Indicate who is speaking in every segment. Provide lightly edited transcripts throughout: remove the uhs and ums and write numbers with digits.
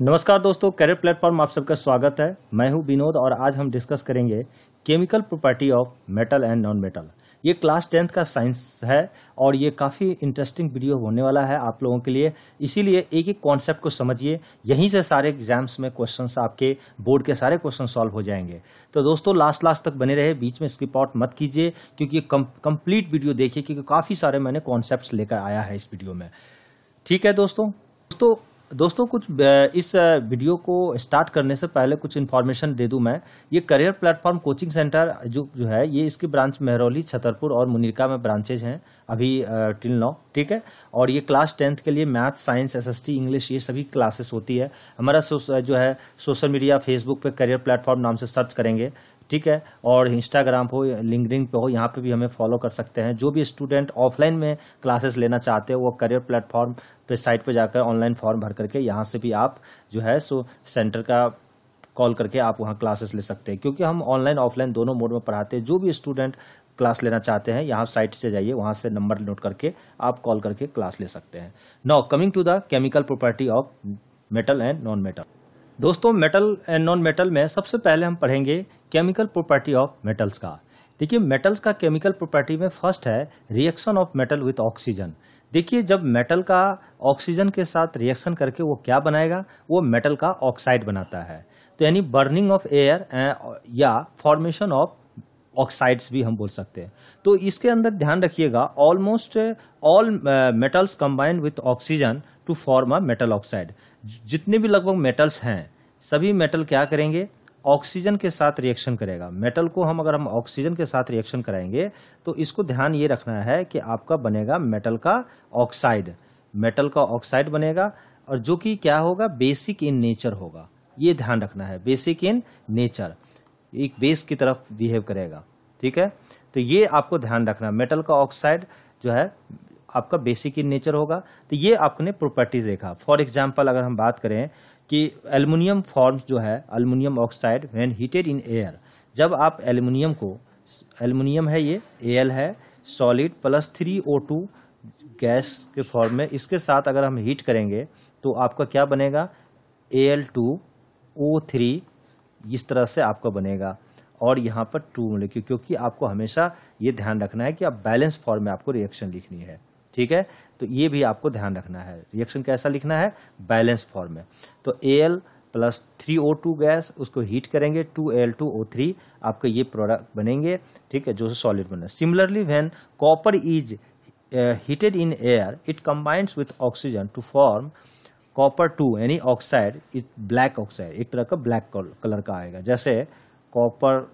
Speaker 1: नमस्कार दोस्तों, career platform आप सबका स्वागत है। मैं हूं विनोद और आज हम डिस्कस करेंगे chemical property of metal and non metal. ये क्लास 10th का साइंस है और ये काफ़ी इंटरेस्टिंग वीडियो होने वाला है आप लोगों के लिए। इसीलिए एक एक कॉन्सेप्ट को समझिए, यहीं से सारे एग्जाम्स में क्वेश्चंस आपके बोर्ड के सारे क्वेश्चन सॉल्व हो जाएंगे। तो दोस्तों लास्ट तक बने रहे, बीच में स्किप आउट मत कीजिए क्योंकि ये कंप्लीट वीडियो देखिए क्योंकि काफ़ी सारे मैंने कॉन्सेप्ट लेकर आया है इस वीडियो में। ठीक है दोस्तों कुछ इस वीडियो को स्टार्ट करने से पहले कुछ इन्फॉर्मेशन दे दूं मैं। ये करियर प्लेटफॉर्म कोचिंग सेंटर जो है ये इसकी ब्रांच मेहरौली, छतरपुर और मुनीरका में ब्रांचेज हैं अभी टिल नाउ। ठीक है, और ये क्लास 10th के लिए मैथ, साइंस, एसएसटी, इंग्लिश ये सभी क्लासेस होती है। हमारा जो है सोशल मीडिया फेसबुक पे करियर प्लेटफॉर्म नाम से सर्च करेंगे, ठीक है, और इंस्टाग्राम पे हो, लिंक्डइन पे हो, यहाँ पे भी हमें फॉलो कर सकते हैं। जो भी स्टूडेंट ऑफलाइन में क्लासेस लेना चाहते हैं वो करियर प्लेटफॉर्म पे साइट पे जाकर ऑनलाइन फॉर्म भर करके यहाँ से भी आप जो है सेंटर का कॉल करके आप वहाँ क्लासेस ले सकते हैं, क्योंकि हम ऑनलाइन ऑफलाइन दोनों मोड में पढ़ाते हैं। जो भी स्टूडेंट क्लास लेना चाहते हैं यहाँ साइट से जाइए, वहाँ से नंबर नोट करके आप कॉल करके क्लास ले सकते हैं। Now coming to the chemical property of metal and non metal. दोस्तों मेटल एंड नॉन मेटल में सबसे पहले हम पढ़ेंगे केमिकल प्रॉपर्टी ऑफ मेटल्स का। देखिए मेटल्स का केमिकल प्रॉपर्टी में फर्स्ट है reaction of metal with oxygen. देखिए जब मेटल का ऑक्सीजन के साथ रिएक्शन करके वो क्या बनाएगा, वो मेटल का ऑक्साइड बनाता है। तो यानी बर्निंग ऑफ एयर या फॉर्मेशन ऑफ ऑक्साइड्स भी हम बोल सकते हैं। तो इसके अंदर ध्यान रखिएगा almost all metals combined with oxygen to form a metal oxide. जितने भी लगभग मेटल्स हैं सभी मेटल क्या करेंगे, ऑक्सीजन के साथ रिएक्शन करेगा। मेटल को अगर हम ऑक्सीजन के साथ रिएक्शन कराएंगे तो इसको ध्यान ये रखना है कि आपका बनेगा मेटल का ऑक्साइड। मेटल का ऑक्साइड बनेगा और जो कि क्या होगा, बेसिक इन नेचर होगा। ये ध्यान रखना है, बेसिक इन नेचर, एक बेस की तरफ बिहेव करेगा। ठीक है, तो ये आपको ध्यान रखना, मेटल का ऑक्साइड जो है आपका बेसिक इन नेचर होगा। तो ये आपने प्रॉपर्टीज देखा। फॉर एग्जांपल अगर हम बात करें कि एल्युमिनियम फॉर्म्स जो है aluminium oxide when heated in air. जब आप एल्युमिनियम को, एल्युमिनियम है ये Al है सॉलिड प्लस 3O2 गैस के फॉर्म में, इसके साथ अगर हम हीट करेंगे तो आपका क्या बनेगा, Al2O3 इस तरह से आपका बनेगा। और यहाँ पर 2 मोलिक्यूल, क्योंकि आपको हमेशा ये ध्यान रखना है कि आप बैलेंस फॉर्म में आपको रिएक्शन लिखनी है। ठीक है, तो ये भी आपको ध्यान रखना है, रिएक्शन कैसा लिखना है, बैलेंस फॉर्म में। तो Al प्लस 3O2 गैस, उसको हीट करेंगे 2Al2O3, आपका ये प्रोडक्ट बनेंगे। ठीक है, जो सॉलिड बने। Similarly when copper is heated in air it combines with oxygen to form copper 2 यानी ऑक्साइड इज ब्लैक ऑक्साइड, एक तरह का ब्लैक कलर का आएगा। जैसे कॉपर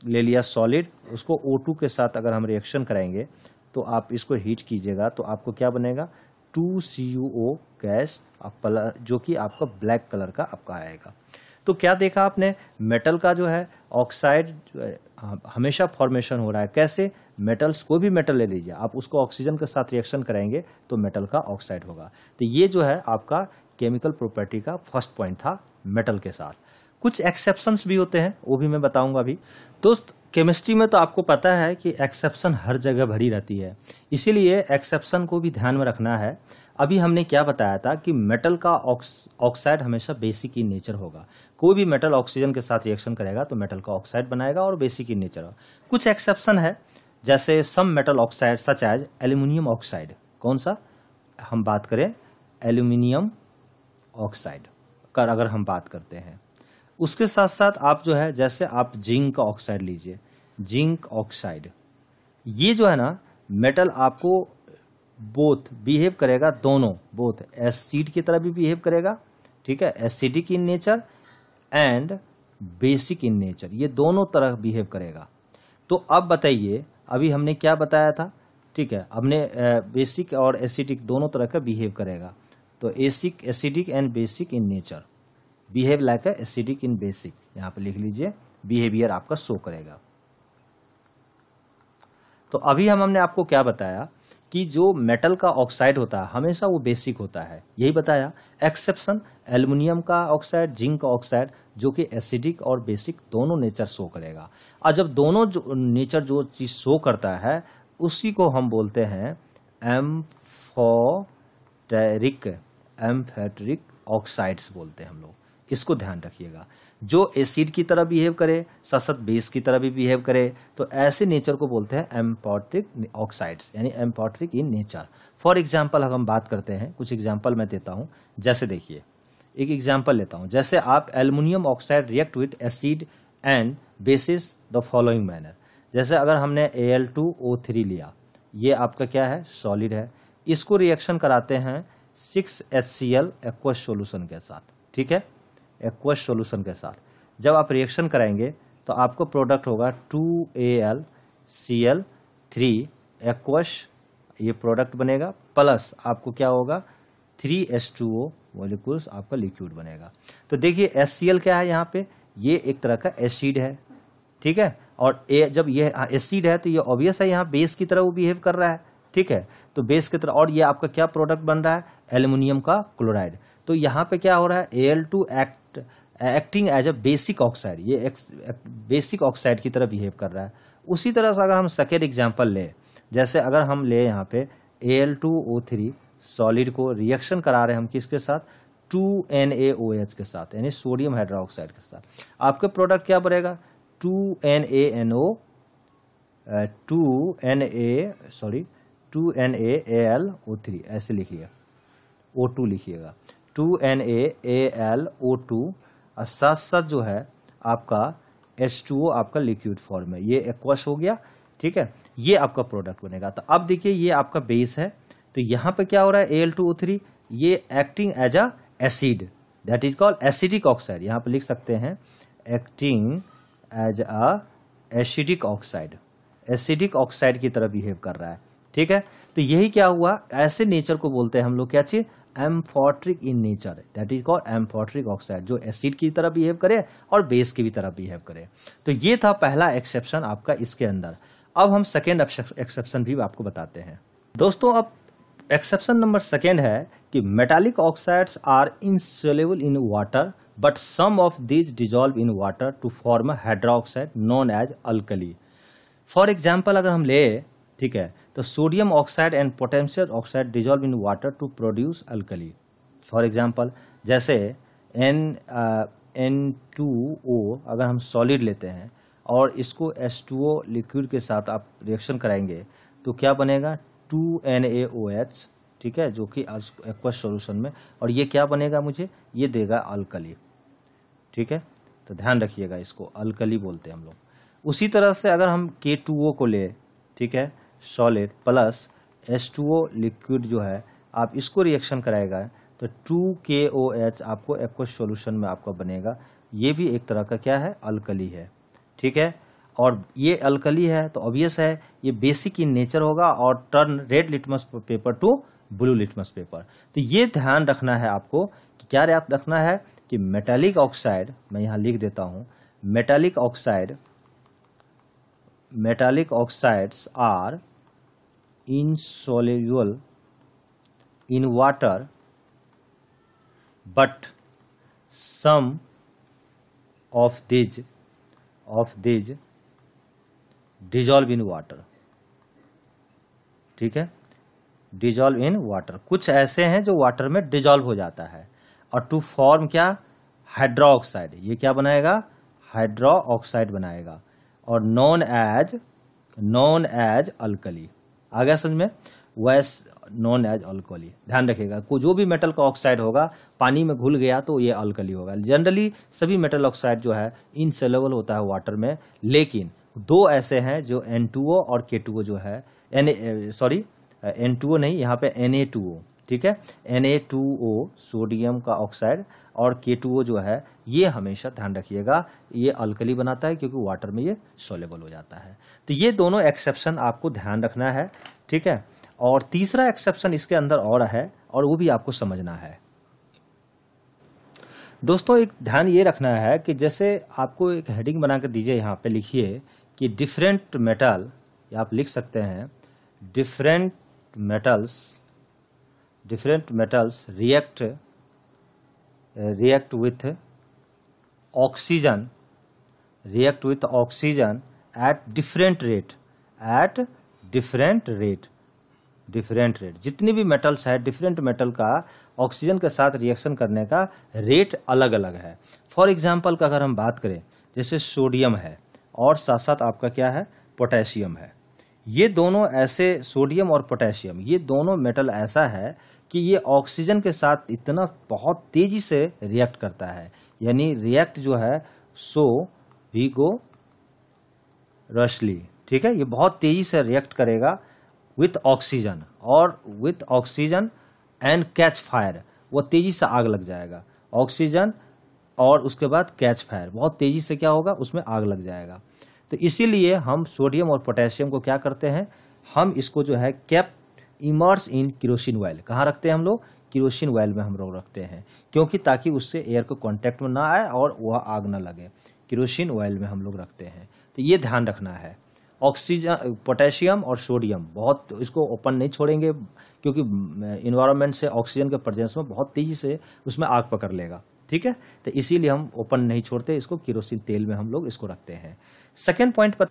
Speaker 1: ले लिया सॉलिड, उसको O2 के साथ अगर हम रिएक्शन कराएंगे तो आप इसको हीट कीजिएगा तो आपको क्या बनेगा, 2CuO गैस, जो कि आपका ब्लैक कलर का आपका आएगा। तो क्या देखा आपने, मेटल का जो है ऑक्साइड हमेशा फॉर्मेशन हो रहा है। कैसे, मेटल्स, कोई भी मेटल ले लीजिए आप, उसको ऑक्सीजन के साथ रिएक्शन कराएंगे तो मेटल का ऑक्साइड होगा। तो ये जो है आपका केमिकल प्रॉपर्टी का फर्स्ट पॉइंट था मेटल के साथ। कुछ एक्सेप्शंस भी होते हैं, वो भी मैं बताऊंगा अभी। दोस्त केमिस्ट्री में तो आपको पता है कि एक्सेप्शन हर जगह भरी रहती है, इसीलिए एक्सेप्शन को भी ध्यान में रखना है। अभी हमने क्या बताया था कि मेटल का ऑक्साइड हमेशा बेसिक इन नेचर होगा। कोई भी मेटल ऑक्सीजन के साथ रिएक्शन करेगा तो मेटल का ऑक्साइड बनाएगा और बेसिक इन नेचर होगा। कुछ एक्सेप्शन है, जैसे some metal oxide such as aluminium oxide. कौन सा, हम बात करें एल्यूमिनियम ऑक्साइड का अगर हम बात करते हैं। उसके साथ साथ आप जो है, जैसे आप जिंक ऑक्साइड लीजिए, जिंक ऑक्साइड, ये जो है ना मेटल आपको बोथ बिहेव करेगा, दोनों, बोथ एसिड की तरह भी बिहेव करेगा। ठीक है, acidic in nature and basic in nature, ये दोनों तरह बिहेव करेगा। तो अब बताइए, अभी हमने क्या बताया था, ठीक है, हमने बेसिक और एसिडिक दोनों तरह का बिहेव करेगा। तो acidic and basic in nature, behave like acidic in basic, यहां पर लिख लीजिए, बिहेवियर आपका शो करेगा। तो अभी हमने आपको क्या बताया कि जो मेटल का ऑक्साइड होता है हमेशा वो बेसिक होता है, यही बताया। एक्सेप्शन एल्युमिनियम का ऑक्साइड, जिंक का ऑक्साइड, जो कि एसिडिक और बेसिक दोनों नेचर शो करेगा। और जब दोनों नेचर जो चीज शो करता है उसी को हम बोलते हैं एम्फोटेरिक ऑक्साइड्स बोलते हैं हम लोग, इसको ध्यान रखिएगा। जो एसिड की तरह बिहेव करे, साथ साथ बेस की तरह भी बिहेव करे, तो ऐसे नेचर को बोलते हैं एम्फॉर्टिक ऑक्साइड्स, यानी एम्फॉर्टिक इन नेचर। फॉर एग्जाम्पल अगर हम बात करते हैं, कुछ एग्जाम्पल मैं देता हूं। जैसे देखिए, एक एग्जाम्पल लेता हूं, जैसे आप aluminium oxide react with acid and bases the following manner. जैसे अगर हमने Al2O3 लिया, ये आपका क्या है, सॉलिड है, इसको रिएक्शन कराते हैं 6HCl एक्वस सॉल्यूशन के साथ, ठीक है, एक्वस सॉल्यूशन के साथ। जब आप रिएक्शन कराएंगे तो आपको प्रोडक्ट होगा 2AlCl3 एक्वस, ये प्रोडक्ट बनेगा, प्लस आपको क्या होगा 3H2O मॉलिक्यूल्स आपका लिक्विड बनेगा। तो देखिए HCl क्या है यहाँ पे, ये एक तरह का एसिड है, ठीक है, और जब ये एसिड है तो ये ऑब्वियस है यहाँ बेस की तरह वो बिहेव कर रहा है, ठीक है, तो बेस की तरह। और ये आपका क्या प्रोडक्ट बन रहा है, एल्युमिनियम का क्लोराइड। तो यहाँ पे क्या हो रहा है, Al2 acting as a basic oxide, ये बेसिक ऑक्साइड की तरह बिहेव कर रहा है। उसी तरह से अगर हम सेकेंड एग्जाम्पल ले, जैसे अगर हम ले यहाँ पे Al2O3 सॉलिड को रिएक्शन करा रहे हैं हम किसके साथ, 2NaOH के साथ, यानी सोडियम हाइड्रोक्साइड के साथ, आपके प्रोडक्ट क्या बनेगा 2NaAlO3, ऐसे लिखिएगा, O2 लिखिएगा, 2NaAlO2, और साथ साथ जो है आपका H2O आपका लिक्विड फॉर्म है, ये एक्वस हो गया, ठीक है, ये आपका प्रोडक्ट बनेगा। तो अब देखिए ये आपका बेस है, तो यहाँ पे क्या हो रहा है Al2O3, ये acting as a acid, that is called acidic oxide, यहाँ पे लिख सकते हैं acting as a acidic oxide, acidic oxide की तरह बिहेव कर रहा है, ठीक है। तो यही क्या हुआ, ऐसे नेचर को बोलते हैं हम लोग क्या चीज, amphoteric in nature, that is called amphoteric oxide, जो एसिड की तरह बिहेव करे और बेस की भी तरह बिहेव करे। तो ये था पहला एक्सेप्शन आपका इसके अंदर। अब हम सेकेंड एक्सेप्शन भी आपको बताते हैं दोस्तों। अब एक्सेप्शन नंबर सेकेंड है कि metallic oxides are insoluble in water but some of these dissolve in water to form a hydroxide known as alkali. For example अगर हम ले, ठीक है, तो sodium oxide and potassium oxide dissolve in water to produce alkali. For example जैसे N2O अगर हम solid लेते हैं और इसको H2O लिक्विड के साथ आप रिएक्शन कराएंगे तो क्या बनेगा 2NaOH, ठीक है, जो कि एक्वस सॉल्यूशन में, और ये क्या बनेगा, मुझे ये देगा अल्कली, ठीक है। तो ध्यान रखिएगा, इसको अल्कली बोलते हैं हम लोग। उसी तरह से अगर हम K2O को ले, ठीक है, सॉलिड प्लस H2O लिक्विड जो है, आप इसको रिएक्शन कराएगा तो 2KOH आपको एक्वस सॉल्यूशन में आपका बनेगा, ये भी एक तरह का क्या है, अल्कली है, ठीक है। और ये अल्कली है तो ऑब्वियस है ये बेसिक इन नेचर होगा और turn red litmus paper two blue litmus paper. तो ये ध्यान रखना है आपको कि क्या याद रखना है कि मेटालिक ऑक्साइड, मैं यहां लिख देता हूं, metallic oxides are insoluble in water but some of these dissolve in water, ठीक है, डिजॉल्व इन वाटर, कुछ ऐसे हैं जो वाटर में डिजॉल्व हो जाता है और टू फॉर्म क्या, हाइड्रोक्साइड, ये क्या बनाएगा, हाइड्रोक्साइड बनाएगा, और नॉन एज अल्कली। आ गया समझ में, वैस नॉन एज अल्कली, ध्यान रखिएगा, जो भी मेटल का ऑक्साइड होगा पानी में घुल गया तो ये अल्कली होगा। जनरली सभी मेटल ऑक्साइड जो है इनसोल्युबल होता है वाटर में, लेकिन दो ऐसे हैं जो N2O और K2O जो है, N2O नहीं, यहाँ पे Na2O, ठीक है, Na2O सोडियम का ऑक्साइड और K2O जो है ये हमेशा ध्यान रखिएगा ये अल्कली बनाता है क्योंकि वाटर में ये सोलेबल हो जाता है। तो ये दोनों एक्सेप्शन आपको ध्यान रखना है, ठीक है। और तीसरा एक्सेप्शन इसके अंदर और है और वो भी आपको समझना है दोस्तों। एक ध्यान ये रखना है कि जैसे आपको एक हेडिंग बना के दीजिए, यहाँ पे लिखिए कि डिफरेंट मेटल, या आप लिख सकते हैं different metals react with oxygen at different rate different rate. जितनी भी मेटल्स है, डिफरेंट मेटल का ऑक्सीजन के साथ रिएक्शन करने का रेट अलग अलग है। फॉर एग्जांपल का अगर हम बात करें, जैसे सोडियम है और साथ साथ आपका क्या है, पोटेशियम है। ये दोनों ऐसे, सोडियम और पोटेशियम, ये दोनों मेटल ऐसा है कि ये ऑक्सीजन के साथ इतना बहुत तेजी से रिएक्ट करता है, यानी रिएक्ट जो है सो विगोरसली, ठीक है। ये बहुत तेजी से रिएक्ट करेगा विथ ऑक्सीजन, और with oxygen and catch fire, वो तेजी से आग लग जाएगा। ऑक्सीजन और उसके बाद कैच फायर, बहुत तेजी से क्या होगा, उसमें आग लग जाएगा। तो इसीलिए हम सोडियम और पोटेशियम को क्या करते हैं, हम इसको जो है kept immerse in kerosene oil, कहाँ रखते हैं हम लोग, केरोसिन ऑयल में हम लोग रखते हैं, क्योंकि ताकि उससे एयर को कांटेक्ट में ना आए और वह आग ना लगे। केरोसिन ऑयल में हम लोग रखते हैं, तो ये ध्यान रखना है। ऑक्सीजन, पोटेशियम और सोडियम बहुत, इसको ओपन नहीं छोड़ेंगे, क्योंकि इन्वायरमेंट से ऑक्सीजन के प्रेजेंस में बहुत तेजी से उसमें आग पकड़ लेगा, ठीक है। तो इसीलिए हम ओपन नहीं छोड़ते इसको, केरोसिन तेल में हम लोग इसको रखते हैं। सेकेंड पॉइंट पर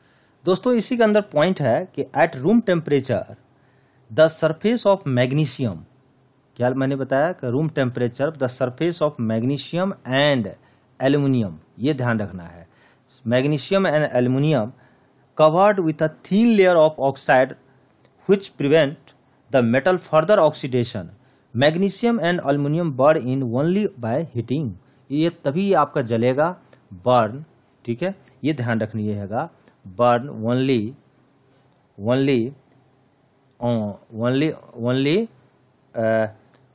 Speaker 1: दोस्तों, इसी के अंदर पॉइंट है कि at room temperature the surface of magnesium, क्या मैंने बताया कि room temperature the surface of magnesium and aluminium, ये ध्यान रखना है। Magnesium and aluminium covered with a thin layer of oxide which prevent the metal further oxidation. Magnesium and aluminum burn in only by heating. ये तभी आपका जलेगा, burn, ठीक है, ये ध्यान रखनी है, burn only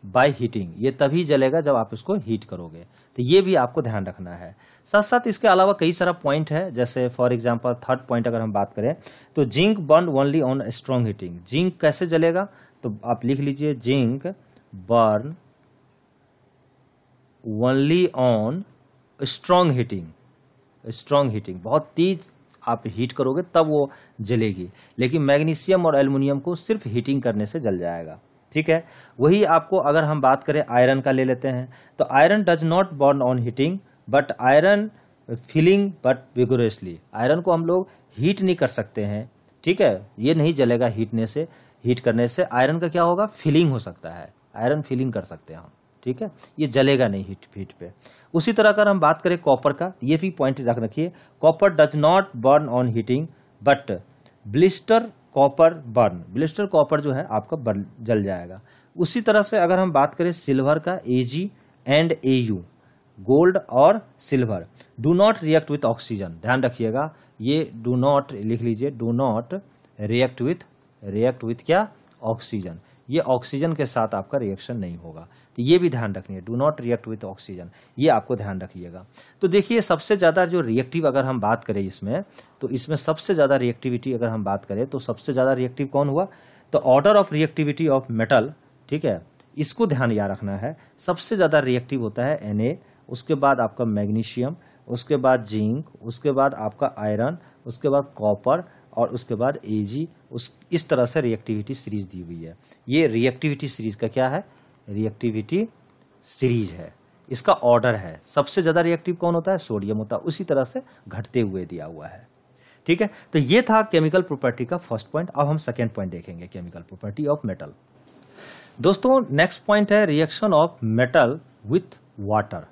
Speaker 1: by heating, ये तभी जलेगा जब आप इसको हीट करोगे। तो ये भी आपको ध्यान रखना है। साथ साथ इसके अलावा कई सारा पॉइंट है, जैसे फॉर एग्जांपल थर्ड पॉइंट अगर हम बात करें तो zinc burn only on strong heating. Zinc कैसे जलेगा, तो आप लिख लीजिए zinc burn only on strong heating. Strong heating, बहुत तेज आप हीट करोगे तब वो जलेगी, लेकिन मैग्नीशियम और एल्युमिनियम को सिर्फ हीटिंग करने से जल जाएगा, ठीक है। वही आपको अगर हम बात करें आयरन का ले लेते हैं, तो iron does not burn on heating but iron filling but vigorously. Iron को हम लोग हीट नहीं कर सकते हैं, ठीक है, ये नहीं जलेगा हीट करने से। आयरन का क्या होगा, फिलिंग हो सकता है, आयरन फिलिंग कर सकते हैं हम, ठीक है, ये जलेगा नहीं हीट पे। उसी तरह अगर हम बात करें कॉपर का, ये भी पॉइंट रख रखिए, copper does not burn on heating but blister copper burn. Blister copper जो है आपका जल जाएगा। उसी तरह से अगर हम बात करें सिल्वर का, Ag एंड Au, गोल्ड और silver do not react with oxygen. ध्यान रखिएगा, ये डू नॉट लिख लीजिए, डू नॉट रिएक्ट विथ क्या, ऑक्सीजन। ये ऑक्सीजन के साथ आपका रिएक्शन नहीं होगा, तो ये भी ध्यान रखनी है, do not react with oxygen, ये आपको ध्यान रखिएगा। तो देखिए सबसे ज्यादा जो रिएक्टिव अगर हम बात करें इसमें, तो इसमें सबसे ज्यादा रिएक्टिविटी अगर हम बात करें तो सबसे ज्यादा रिएक्टिव कौन हुआ, तो order of reactivity of metal, ठीक है, इसको ध्यान याद रखना है। सबसे ज्यादा रिएक्टिव होता है Na, उसके बाद आपका मैग्नीशियम, उसके बाद जिंक, उसके बाद आपका आयरन, उसके बाद कॉपर और उसके बाद Ag। इस तरह से रिएक्टिविटी सीरीज दी हुई है। ये रिएक्टिविटी सीरीज का क्या है, रिएक्टिविटी सीरीज है, इसका ऑर्डर है। सबसे ज्यादा रिएक्टिव कौन होता है, सोडियम होता है, उसी तरह से घटते हुए दिया हुआ है, ठीक है। तो ये था केमिकल प्रॉपर्टी का फर्स्ट पॉइंट। अब हम सेकेंड पॉइंट देखेंगे, केमिकल प्रॉपर्टी ऑफ मेटल। दोस्तों नेक्स्ट पॉइंट है reaction of metal with water.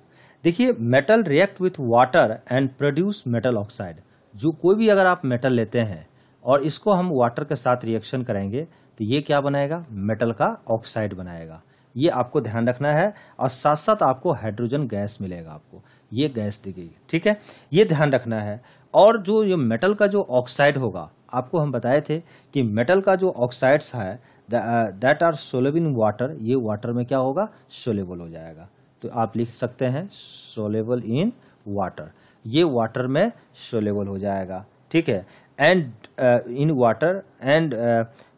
Speaker 1: देखिए metal react with water and produce metal oxide. जो कोई भी अगर आप मेटल लेते हैं और इसको हम वाटर के साथ रिएक्शन करेंगे तो ये क्या बनाएगा, मेटल का ऑक्साइड बनाएगा। ये आपको ध्यान रखना है, और साथ साथ आपको हाइड्रोजन गैस मिलेगा, आपको ये गैस दिखेगी, ठीक है, ये ध्यान रखना है। और जो ये मेटल का जो ऑक्साइड होगा, आपको हम बताए थे कि मेटल का जो ऑक्साइड्स है that are soluble in water, ये वाटर में क्या होगा, सोलेबल हो जाएगा। तो आप लिख सकते हैं सोलेबल इन वाटर, ये वाटर में सोलेबल हो जाएगा, ठीक है। And in water and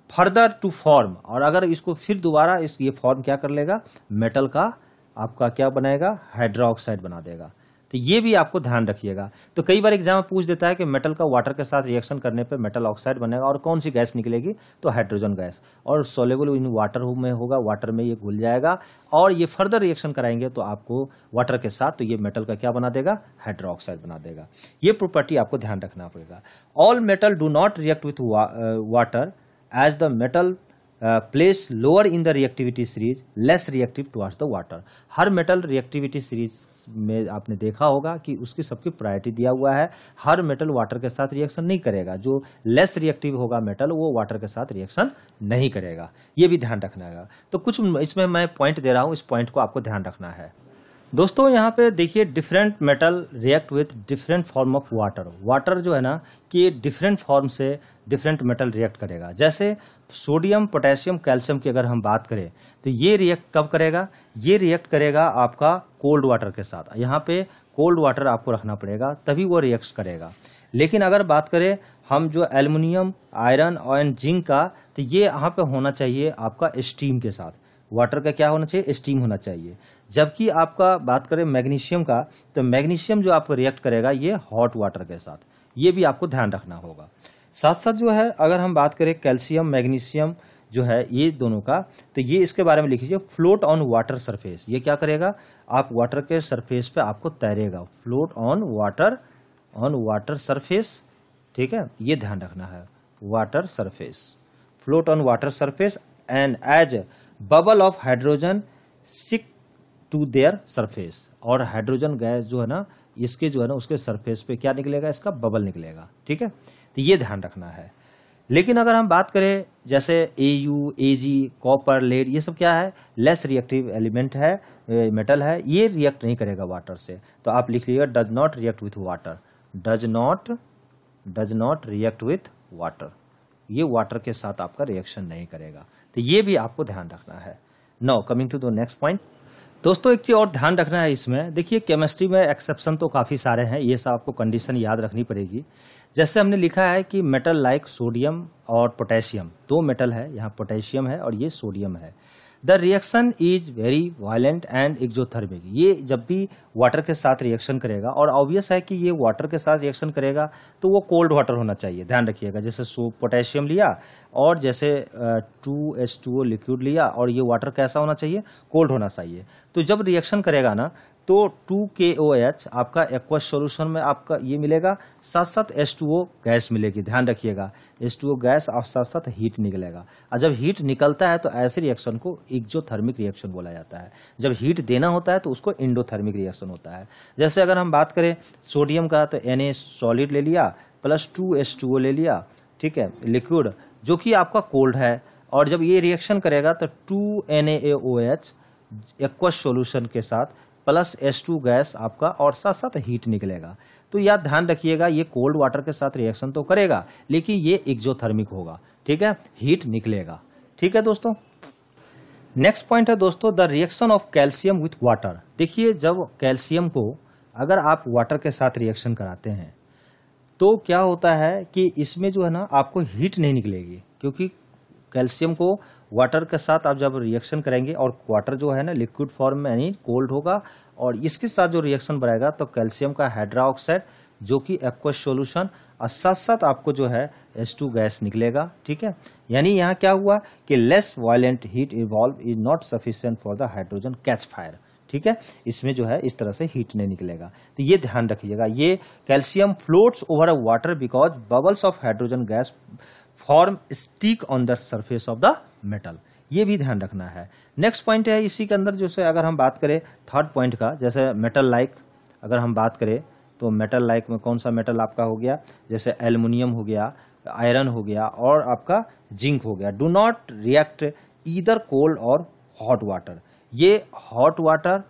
Speaker 1: further to form, और अगर इसको फिर दोबारा ये फॉर्म क्या कर लेगा, मेटल का आपका क्या बनाएगा, हाइड्रोक्साइड बना देगा। तो ये भी आपको ध्यान रखिएगा। तो कई बार एग्जाम में पूछ देता है कि मेटल का वाटर के साथ रिएक्शन करने पे मेटल ऑक्साइड बनेगा और कौन सी गैस निकलेगी, तो हाइड्रोजन गैस, और सोलेबल इन वाटर में होगा, वाटर में ये घुल जाएगा, और ये फर्दर रिएक्शन कराएंगे तो आपको वाटर के साथ, तो ये मेटल का क्या बना देगा, हाइड्रोक्साइड बना देगा। ये प्रॉपर्टी आपको ध्यान रखना पड़ेगा। All metal do not react with water as the metal place lower in the reactivity series less reactive towards the water. हर मेटल रिएक्टिविटी सीरीज में आपने देखा होगा कि उसकी सबकी प्रायोरिटी दिया हुआ है। हर मेटल वाटर के साथ रिएक्शन नहीं करेगा, जो लेस रिएक्टिव होगा मेटल वो वाटर के साथ रिएक्शन नहीं करेगा, ये भी ध्यान रखना है। तो कुछ इसमें मैं पॉइंट दे रहा हूं, इस पॉइंट को आपको ध्यान रखना है। दोस्तों यहाँ पे देखिए different metal react with different form of water. Water जो है ना कि डिफरेंट फॉर्म से डिफरेंट मेटल रिएक्ट करेगा। जैसे सोडियम, पोटेशियम, कैल्शियम की अगर हम बात करें तो ये रिएक्ट कब करेगा, ये रिएक्ट करेगा आपका कोल्ड वाटर के साथ। यहाँ पे कोल्ड वाटर आपको रखना पड़ेगा तभी वो रिएक्ट करेगा। लेकिन अगर बात करें हम जो एल्युमिनियम, आयरन और जिंक का, तो ये यहाँ पे होना चाहिए आपका स्टीम के साथ। वाटर का क्या होना चाहिए, स्टीम होना चाहिए। जबकि आपका बात करें मैग्नीशियम का, तो मैग्नीशियम जो आपको रिएक्ट करेगा ये हॉट वाटर के साथ, ये भी आपको ध्यान रखना होगा। साथ साथ जो है अगर हम बात करें कैल्शियम, मैग्नीशियम जो है ये दोनों का, तो ये इसके बारे में लिख लीजिए फ्लोट ऑन वाटर सरफेस। ये क्या करेगा, आप वाटर के सरफेस पे आपको तैरेगा, फ्लोट ऑन वाटर सरफेस, ठीक है, ये ध्यान रखना है। Water surface, float on water surface and as bubble of hydrogen stick to their surface. और हाइड्रोजन गैस जो है ना इसके जो है ना उसके सरफेस पे क्या निकलेगा, इसका बबल निकलेगा, ठीक है, तो ये ध्यान रखना है। लेकिन अगर हम बात करें जैसे AU, AG, कॉपर, लेड, ये सब क्या है, लेस रिएक्टिव एलिमेंट है, मेटल है, ये रिएक्ट नहीं करेगा वाटर से। तो आप लिख लीजिएगा does not react with water, does not react with water, ये वाटर के साथ आपका रिएक्शन नहीं करेगा। तो ये भी आपको ध्यान रखना है। Now coming to the next point. दोस्तों एक चीज और ध्यान रखना है इसमें, देखिए केमिस्ट्री में एक्सेप्शन तो काफी सारे हैं, ये सब आपको कंडीशन याद रखनी पड़ेगी। जैसे हमने लिखा है कि मेटल लाइक सोडियम और पोटेशियम, दो मेटल है, यहाँ पोटेशियम है और ये सोडियम है। The reaction is very violent and exothermic. ये जब भी वाटर के साथ रिएक्शन करेगा, और ऑब्वियस है कि ये वाटर के साथ रिएक्शन करेगा तो वो कोल्ड वाटर होना चाहिए, ध्यान रखिएगा। जैसे पोटेशियम लिया और जैसे 2H2O लिक्विड लिया, और ये वाटर कैसा होना चाहिए, कोल्ड होना चाहिए। तो जब रिएक्शन करेगा ना तो 2KOH आपका एक्वस सॉल्यूशन में आपका ये मिलेगा, साथ साथ H2O गैस मिलेगी, ध्यान रखिएगा। H2O गैस और साथ साथ हीट निकलेगा, और जब हीट निकलता है तो ऐसे रिएक्शन को एक्सोथर्मिक रिएक्शन बोला जाता है। जब हीट देना होता है तो उसको एंडोथर्मिक रिएक्शन होता है। जैसे अगर हम बात करें सोडियम का, तो Na सॉलिड ले लिया प्लस 2H2O ले लिया, ठीक है, लिक्विड, जो कि आपका कोल्ड है, और जब ये रिएक्शन करेगा तो 2NaOH एक्वस सॉल्यूशन के साथ प्लस H2 गैस आपका, और साथ साथ हीट निकलेगा। तो याद ध्यान रखिएगा ये कोल्ड वाटर के साथ रिएक्शन तो करेगा लेकिन ये एक्सोथर्मिक होगा, ठीक है, हीट निकलेगा, ठीक है दोस्तों। नेक्स्ट पॉइंट है दोस्तों the reaction of calcium with water. देखिए जब कैल्शियम को अगर आप वाटर के साथ रिएक्शन कराते हैं तो क्या होता है कि इसमें जो है ना आपको हीट नहीं निकलेगी, क्योंकि कैल्शियम को वाटर के साथ आप जब रिएक्शन करेंगे, और वाटर जो है ना लिक्विड फॉर्म में यानी कोल्ड होगा, और इसके साथ जो रिएक्शन बढ़ाएगा तो कैल्शियम का हाइड्रोक्साइड जो कि एक्वस सॉल्यूशन, और साथ साथ आपको जो है H2 गैस निकलेगा, ठीक है। यानी यहाँ क्या हुआ कि less violent heat evolve is not sufficient for the hydrogen catch fire, ठीक है, इसमें जो है इस तरह से हीट नहीं निकलेगा। तो ये ध्यान रखिएगा, ये calcium floats over a water because bubbles of hydrogen gas form stick on the surface of the metal, ये भी ध्यान रखना है। नेक्स्ट पॉइंट है इसी के अंदर, जैसे अगर हम बात करें थर्ड पॉइंट का, जैसे मेटल लाइक अगर हम बात करें तो मेटल लाइक में कौन सा मेटल आपका हो गया, जैसे एल्युमिनियम हो गया, आयरन हो गया, और आपका जिंक हो गया। Do not react either cold और हॉट वाटर, ये हॉट वाटर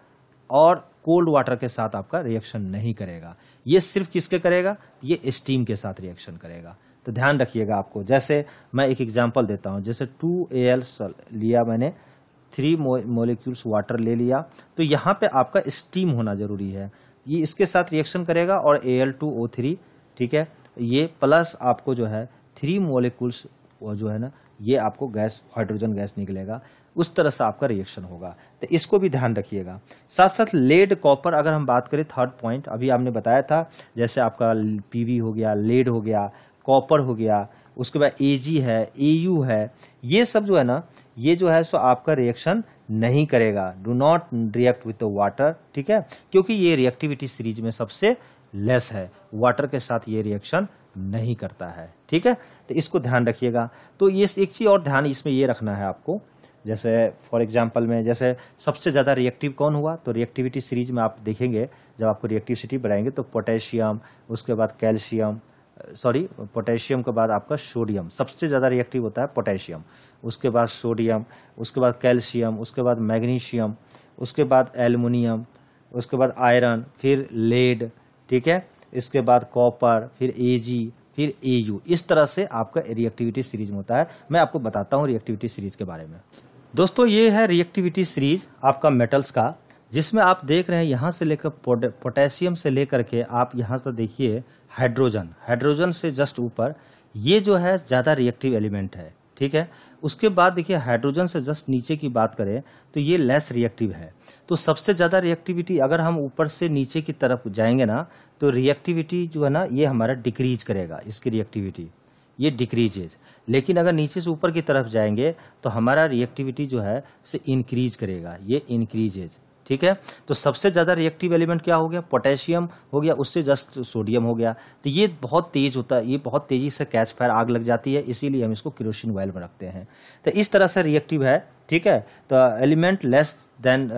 Speaker 1: और कोल्ड वाटर के साथ आपका रिएक्शन नहीं करेगा, ये सिर्फ किसके करेगा, ये स्टीम के साथ रिएक्शन करेगा। तो ध्यान रखिएगा आपको। जैसे मैं एक एग्जांपल देता हूं, जैसे 2Al लिया मैंने, 3 मोलिक्यूल्स वाटर ले लिया, तो यहाँ पे आपका स्टीम होना जरूरी है, ये इसके साथ रिएक्शन करेगा, और Al2O3, ठीक है, ये प्लस आपको जो है 3 मोलिक्यूल्स जो है ना ये आपको गैस, हाइड्रोजन गैस निकलेगा, उस तरह से आपका रिएक्शन होगा। तो इसको भी ध्यान रखिएगा। साथ साथ लेड, कॉपर अगर हम बात करें, थर्ड पॉइंट अभी आपने बताया था, जैसे आपका PV हो गया, लेड हो गया, कॉपर हो गया, उसके बाद Ag है, AU है, ये सब जो है ना ये जो है सो आपका रिएक्शन नहीं करेगा, do not react with the water, ठीक है, क्योंकि ये रिएक्टिविटी सीरीज में सबसे लेस है, वाटर के साथ ये रिएक्शन नहीं करता है। ठीक है, तो इसको ध्यान रखिएगा। तो ये एक चीज और ध्यान इसमें ये रखना है आपको, जैसे फॉर एग्जांपल में जैसे सबसे ज़्यादा रिएक्टिव कौन हुआ, तो रिएक्टिविटी सीरीज में आप देखेंगे जब आपको रिएक्टिविटी बढ़ाएंगे तो पोटेशियम, उसके बाद कैल्शियम, पोटेशियम के बाद आपका सोडियम, सबसे ज़्यादा रिएक्टिव होता है पोटेशियम, उसके बाद सोडियम, उसके बाद कैल्शियम, उसके बाद मैग्नीशियम, उसके बाद एल्युमिनियम, उसके बाद आयरन, फिर लेड, ठीक है, इसके बाद कॉपर, फिर एजी, फिर एयू। इस तरह से आपका रिएक्टिविटी सीरीज में होता है। मैं आपको बताता हूँ रिएक्टिविटी सीरीज के बारे में। दोस्तों ये है रिएक्टिविटी सीरीज आपका मेटल्स का, जिसमें आप देख रहे हैं यहाँ से लेकर पोटेशियम से लेकर के आप यहाँ से देखिए हाइड्रोजन से जस्ट ऊपर, ये जो है ज़्यादा रिएक्टिव एलिमेंट है। ठीक है, उसके बाद देखिए हाइड्रोजन से जस्ट नीचे की बात करें तो ये लेस रिएक्टिव है। तो सबसे ज़्यादा रिएक्टिविटी अगर हम ऊपर से नीचे की तरफ जाएंगे ना, तो रिएक्टिविटी जो है ना ये हमारा डिक्रीज करेगा, इसकी रिएक्टिविटी ये डिक्रीजेज। लेकिन अगर नीचे से ऊपर की तरफ जाएंगे तो हमारा रिएक्टिविटी जो है से इंक्रीज करेगा, ये इंक्रीजेज। ठीक है, तो सबसे ज्यादा रिएक्टिव एलिमेंट क्या हो गया, पोटेशियम हो गया, उससे जस्ट सोडियम हो गया। तो ये बहुत तेज होता है, ये बहुत तेजी से कैच फायर आग लग जाती है, इसीलिए हम इसको केरोसिन ऑयल में रखते हैं। तो इस तरह से रिएक्टिव है। ठीक है, तो element less than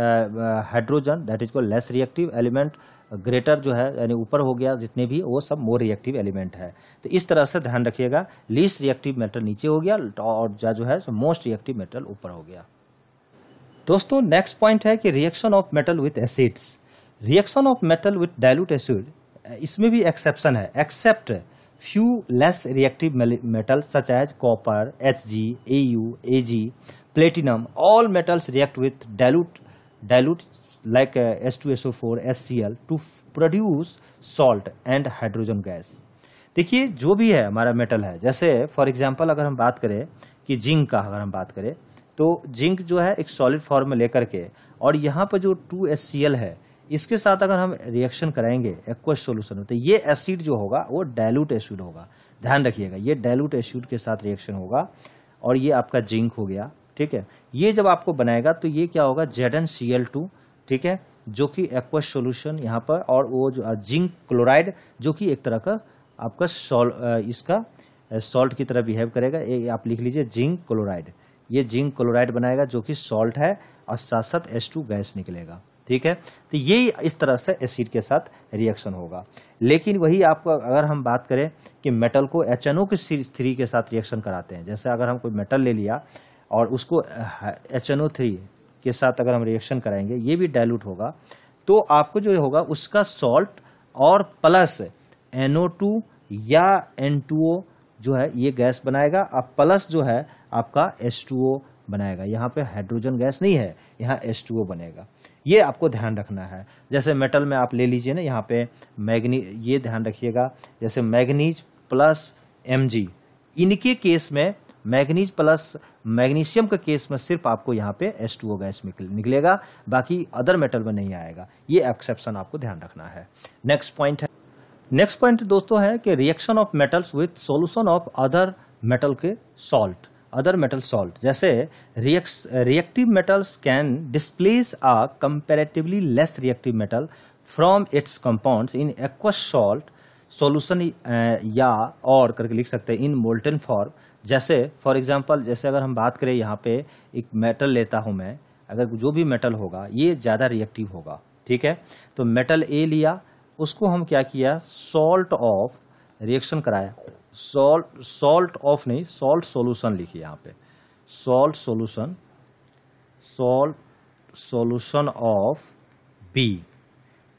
Speaker 1: hydrogen that is called less reactive element, greater जो है यानी ऊपर हो गया जितने भी, वो सब मोर रिएक्टिव एलिमेंट है। तो इस तरह से ध्यान रखिएगा, लीस्ट रिएक्टिव मेटल नीचे हो गया और जो है मोस्ट रिएक्टिव मेटल ऊपर हो गया। दोस्तों नेक्स्ट पॉइंट है कि reaction of metal with acids. Reaction of metal with dilute acid, इसमें भी एक्सेप्शन है, except few less reactive metal such as copper, Hg, Au, Ag, platinum. All metals react with dilute like H2SO4, HCl to produce salt and hydrogen gas। देखिए जो भी है हमारा metal है, जैसे फॉर एग्जांपल अगर हम बात करें कि जिंक का, अगर हम बात करें तो जिंक जो है एक सॉलिड फॉर्म में लेकर के, और यहाँ पर जो 2HCl है इसके साथ अगर हम रिएक्शन कराएंगे एक्वस सोल्यूशन में, तो ये एसिड जो होगा वो डाइल्यूट एसिड होगा। ध्यान रखिएगा, ये डाइल्यूट एसिड के साथ रिएक्शन होगा, और ये आपका जिंक हो गया। ठीक है, ये जब आपको बनाएगा तो ये क्या होगा, ZnCl2, ठीक है, जो कि एक्वस सॉल्यूशन यहाँ पर, और वो जो जिंक क्लोराइड जो कि एक तरह का आपका इसका सॉल्ट की तरह बिहेव करेगा। ये आप लिख लीजिए जिंक क्लोराइड, ये जिंक क्लोराइड बनाएगा जो कि सॉल्ट है, और साथ साथ H2 गैस निकलेगा। ठीक है, तो ये इस तरह से एसिड के साथ रिएक्शन होगा। लेकिन वही आपको अगर हम बात करें कि मेटल को HNO3 के साथ रिएक्शन कराते हैं, जैसे अगर हम कोई मेटल ले लिया और उसको HNO3 के साथ अगर हम रिएक्शन कराएंगे, ये भी डाइल्यूट होगा, तो आपको जो होगा उसका सॉल्ट और प्लस NO2 या N2O जो है ये गैस बनाएगा, अब प्लस जो है आपका H2O बनाएगा। यहाँ पे हाइड्रोजन गैस नहीं है, यहाँ H2O बनेगा। ये आपको ध्यान रखना है। जैसे मेटल में आप ले लीजिए ना, यहाँ पे ये ध्यान रखिएगा, जैसे मैग्नीज प्लस Mg, इनके केस में मैग्नीज प्लस मैग्नीशियम के केस में सिर्फ आपको यहाँ पे H2O गैस निकलेगा, बाकी अदर मेटल में नहीं आएगा। ये एक्सेप्शन आपको ध्यान रखना है। नेक्स्ट पॉइंट दोस्तों है कि reaction of metals with solution of other metal के सॉल्ट, अदर मेटल सॉल्ट। जैसे reactive metals can displace a comparatively less reactive metal from its compounds in aqueous salt solution, या और करके लिख सकते हैं इन मोल्टन फॉर्म। जैसे फॉर एग्जांपल, जैसे अगर हम बात करें यहाँ पे एक मेटल लेता हूं मैं, अगर जो भी मेटल होगा ये ज्यादा रिएक्टिव होगा। ठीक है, तो मेटल ए लिया, उसको हम क्या किया, सॉल्ट ऑफ रिएक्शन कराया, सॉल्ट ऑफ नहीं, सॉल्ट सॉल्यूशन लिखिए यहाँ पे, सॉल्ट सॉल्यूशन ऑफ बी।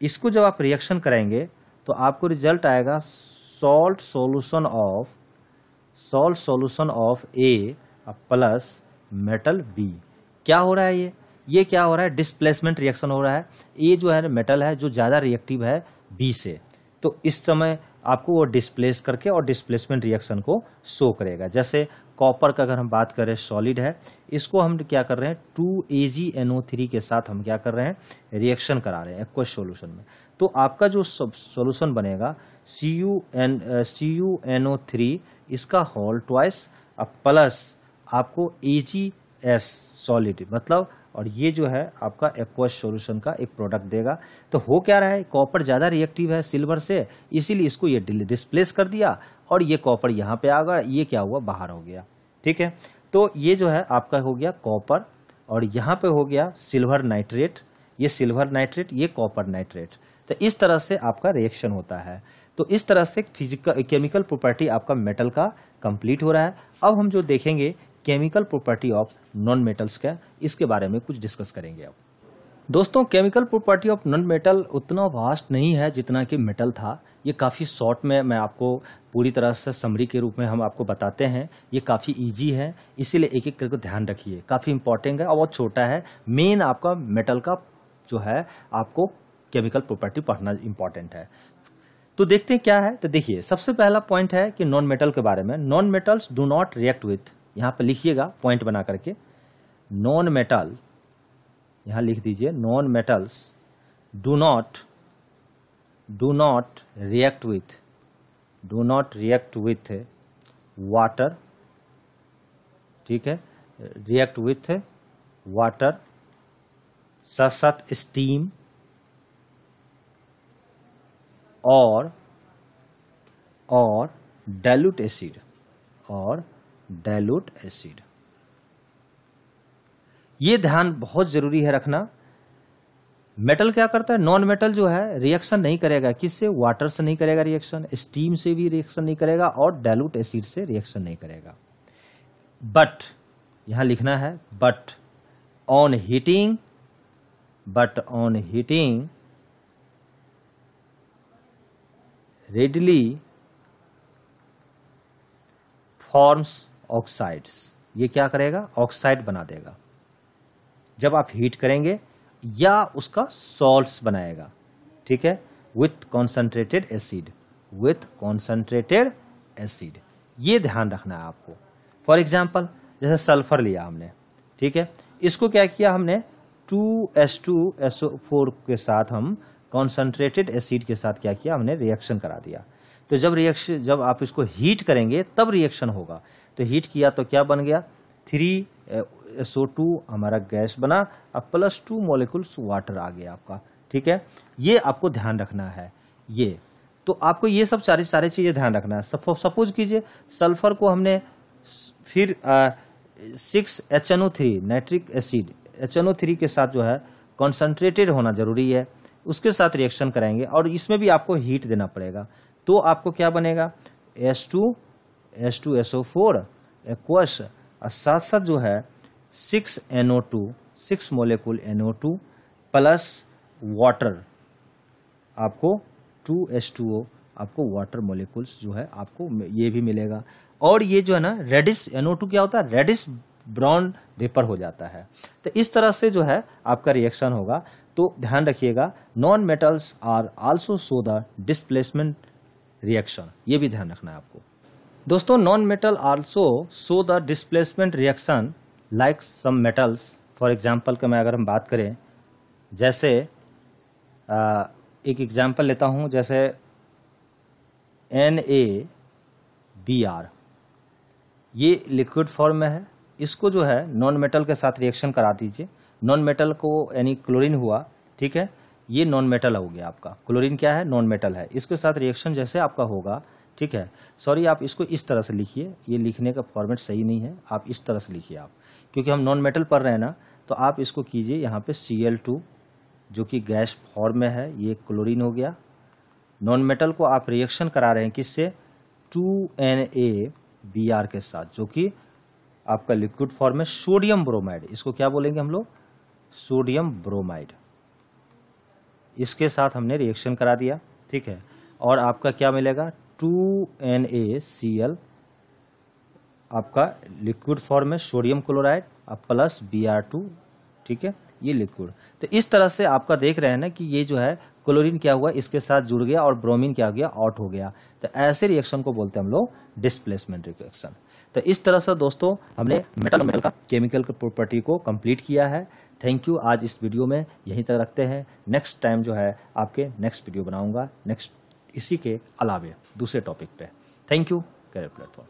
Speaker 1: इसको जब आप रिएक्शन करेंगे तो आपको रिजल्ट आएगा salt solution of A plus metal B. क्या हो रहा है, ये क्या हो रहा है, डिस्प्लेसमेंट रिएक्शन हो रहा है। ए जो है मेटल है जो ज्यादा रिएक्टिव है बी से, तो इस समय आपको वो डिस्प्लेस करके और डिस्प्लेसमेंट रिएक्शन को शो करेगा। जैसे कॉपर का अगर हम बात करें, सॉलिड है, इसको हम क्या कर रहे हैं 2AgNO3 के साथ हम क्या कर रहे हैं, रिएक्शन करा रहे हैं एक्वस सॉल्यूशन में। तो आपका जो सॉल्यूशन बनेगा CuNO3 इसका होल ट्वाइस प्लस आपको AgS सॉलिड, मतलब और ये जो है आपका एक्वस सॉल्यूशन का एक प्रोडक्ट देगा। तो हो क्या रहा है, कॉपर ज़्यादा रिएक्टिव है सिल्वर से, इसीलिए इसको ये डिस्प्लेस कर दिया और ये कॉपर यहाँ पे आ गया, ये क्या हुआ, बाहर हो गया। ठीक है, तो ये जो है आपका हो गया कॉपर और यहाँ पे हो गया सिल्वर नाइट्रेट, ये सिल्वर नाइट्रेट, ये कॉपर नाइट्रेट। तो इस तरह से आपका रिएक्शन होता है। तो इस तरह से फिजिकल केमिकल प्रॉपर्टी आपका मेटल का कंप्लीट हो रहा है। अब हम जो देखेंगे chemical property of non metals का, इसके बारे में कुछ डिस्कस करेंगे। अब दोस्तों, chemical property of non metal उतना वास्ट नहीं है जितना कि मेटल था। ये काफ़ी शॉर्ट में मैं आपको पूरी तरह से समरी के रूप में हम आपको बताते हैं। ये काफ़ी इजी है, इसीलिए एक एक करके ध्यान रखिए, काफ़ी इंपॉर्टेंट है और बहुत छोटा है। मेन आपका मेटल का जो है आपको केमिकल प्रॉपर्टी पढ़ना इंपॉर्टेंट है। तो देखते हैं क्या है। तो देखिए, सबसे पहला पॉइंट है कि नॉन मेटल के बारे में। Non metals do not react with, यहाँ पे लिखिएगा पॉइंट बना करके, नॉन मेटल, यहाँ लिख दीजिए, non metals do not react with water. ठीक है, रिएक्ट विथ वाटर, साथ साथ स्टीम और डाइल्यूट एसिड, ये ध्यान बहुत जरूरी है रखना। मेटल क्या करता है, नॉन मेटल जो है रिएक्शन नहीं करेगा, किससे, वाटर से नहीं करेगा रिएक्शन, स्टीम से भी रिएक्शन नहीं करेगा और डाइल्यूट एसिड से रिएक्शन नहीं करेगा। बट यहां लिखना है, but on heating readily forms oxides, ये क्या करेगा, ऑक्साइड बना देगा जब आप हीट करेंगे, या उसका सॉल्ट्स बनाएगा। ठीक है, विथ कॉन्सेंट्रेटेड एसिड, ये ध्यान रखना है आपको। फॉर एग्जाम्पल, जैसे सल्फर लिया हमने, ठीक है, इसको क्या किया हमने, 2H2SO4 के साथ हम कॉन्सेंट्रेटेड एसिड के साथ क्या किया, हमने रिएक्शन करा दिया। तो जब आप इसको हीट करेंगे तब रिएक्शन होगा। तो हीट किया तो क्या बन गया, 3SO2 हमारा गैस बना, अब +2 मॉलिक्यूल्स वाटर आ गया आपका। ठीक है, ये आपको ध्यान रखना है। ये तो आपको ये सब सारी चीजें ध्यान रखना है। सपोज कीजिए सल्फर को हमने फिर 6HNO3 नाइट्रिक एसिड, HNO3 के साथ जो है कॉन्सेंट्रेटेड होना जरूरी है, उसके साथ रिएक्शन कराएंगे और इसमें भी आपको हीट देना पड़ेगा। तो आपको क्या बनेगा, H2SO4 एक्वस, और साथ साथ जो है 6NO2, 6 molecule NO2 plus water, आपको 2H2O, आपको वाटर मॉलिक्यूल्स जो है आपको ये भी मिलेगा। और ये जो है ना रेडिश NO2 क्या होता है, रेडिश ब्राउन वेपर हो जाता है। तो इस तरह से जो है आपका रिएक्शन होगा। तो ध्यान रखिएगा, non metals are also show the displacement reaction, ये भी ध्यान रखना है आपको। दोस्तों, non metal also show the displacement reaction like some metals. For example का मैं अगर हम बात करें, जैसे एक एग्जाम्पल लेता हूं, जैसे NaBr, ये लिक्विड फॉर्म में है, इसको जो है नॉन मेटल के साथ रिएक्शन करा दीजिए। नॉन मेटल को यानी क्लोरीन हुआ, ठीक है, ये नॉन मेटल हो गया आपका। क्लोरीन क्या है, नॉन मेटल है, इसके साथ रिएक्शन जैसे आपका होगा, ठीक है। सॉरी, आप इसको इस तरह से लिखिए, ये लिखने का फॉर्मेट सही नहीं है, आप इस तरह से लिखिए आप, क्योंकि हम नॉन मेटल पढ़ रहे हैं ना। तो आप इसको कीजिए, यहाँ पे Cl2 जो कि गैस फॉर्म में है, ये क्लोरीन हो गया। नॉन मेटल को आप रिएक्शन करा रहे हैं किससे, 2NaBr के साथ, जो कि आपका लिक्विड फॉर्म में सोडियम ब्रोमाइड, इसको क्या बोलेंगे हम लोग, सोडियम ब्रोमाइड, इसके साथ हमने रिएक्शन करा दिया, ठीक है। और आपका क्या मिलेगा, 2NaCl, आपका लिक्विड फॉर्म में सोडियम क्लोराइड अब प्लस Br2, ठीक है, ये लिक्विड। तो इस तरह से आपका देख रहे हैं ना कि ये जो है क्लोरीन क्या हुआ, इसके साथ जुड़ गया और ब्रोमीन क्या हो गया, आउट हो गया। तो ऐसे रिएक्शन को बोलते हैं हम लोग डिस्प्लेसमेंट रिएक्शन। तो इस तरह से दोस्तों हमने मेटल का केमिकल की प्रॉपर्टी को कंप्लीट किया है। Thank you. आज इस वीडियो में यहीं तक रखते हैं। नेक्स्ट टाइम जो है आपके नेक्स्ट वीडियो बनाऊंगा, नेक्स्ट इसी के अलावे दूसरे टॉपिक पे। Thank you. Career platform.